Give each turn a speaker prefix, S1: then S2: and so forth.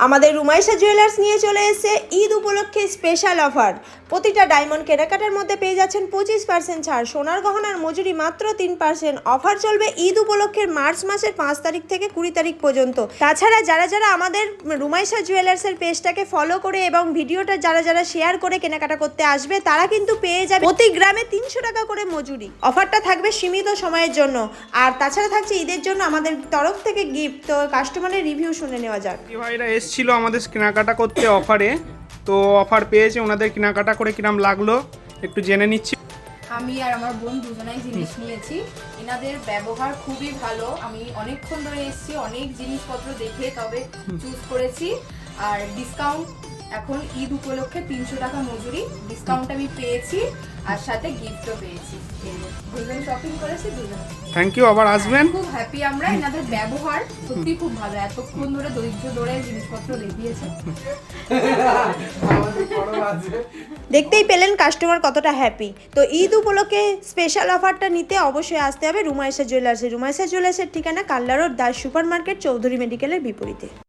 S1: আমাদের রুমাইশা জুয়েলার্স নিয়ে চলে এসেছে ঈদ উপলক্ষে স্পেশাল অফার। প্রতিটা ডায়মন্ড কেনাকাটার মধ্যে পেয়ে যাচ্ছেন 25% ছাড়। সোনার গহনার মজুরি মাত্র 3%। অফার চলবে ঈদ উপলক্ষের মার্চ মাসের 5 তারিখ থেকে 20 তারিখ পর্যন্ত। তাছাড়া যারা আমাদের রুমাইশা জুয়েলার্সের পেজটাকে ফলো করে এবং ভিডিওটা যারা শেয়ার করে কেনাকাটা করতে আসবে তারা কিন্তু পেয়ে যাবে প্রতি গ্রামে 300 টাকা করে মজুরি। অফারটা থাকবে সীমিত সময়ের জন্য। আর তাছাড়া থাকছে ঈদের জন্য আমাদের তরফ থেকে গিফট। তো কাস্টমারের রিভিউ শুনে নেওয়া যাক।
S2: ভাইরা এসেছিল আমাদের কেনাকাটা করতে অফারে, তো অফার পেয়েছে, ওনাদের কেনাকাটা করে কিরম লাগলো একটু জেনে নিচ্ছি।
S3: আমি আর আমার বোন দুজনেই জিনিস নিয়েছি। এনাদের ব্যবহার খুবই ভালো। আমি অনেকক্ষণ ধরে এসেছি, অনেক জিনিসপত্র দেখে তবে চুজ করেছি। আর ডিসকাউন্ট এখন ঈদ উপলক্ষে 300 টাকা মজুরি ডিসকাউন্ট আমি পেয়েছি, আর সাথে গিফটও পেয়েছি। দুজন শপিং করেছি দুজন।
S2: থ্যাংক ইউ, আবার আসবেন।
S3: খুব হ্যাপি আমরা। এনাদের ব্যবহার সত্যি খুব ভালো। এতক্ষণ ধরে ধৈর্য ধরে জিনিসপত্র দেখিয়েছে।
S1: দেখতেই পেলেন কাস্টমার কতটা হ্যাপি। তো ঈদ উপলক্ষে স্পেশাল অফারটা নিতে অবশ্যই আসতে হবে রুমাইশা জুয়েলার্সে। রুমাইশা জুয়েলার্সের ঠিকানা কাল্লা road Das super market, Chowdhury মেডিকেলের বিপরীতে।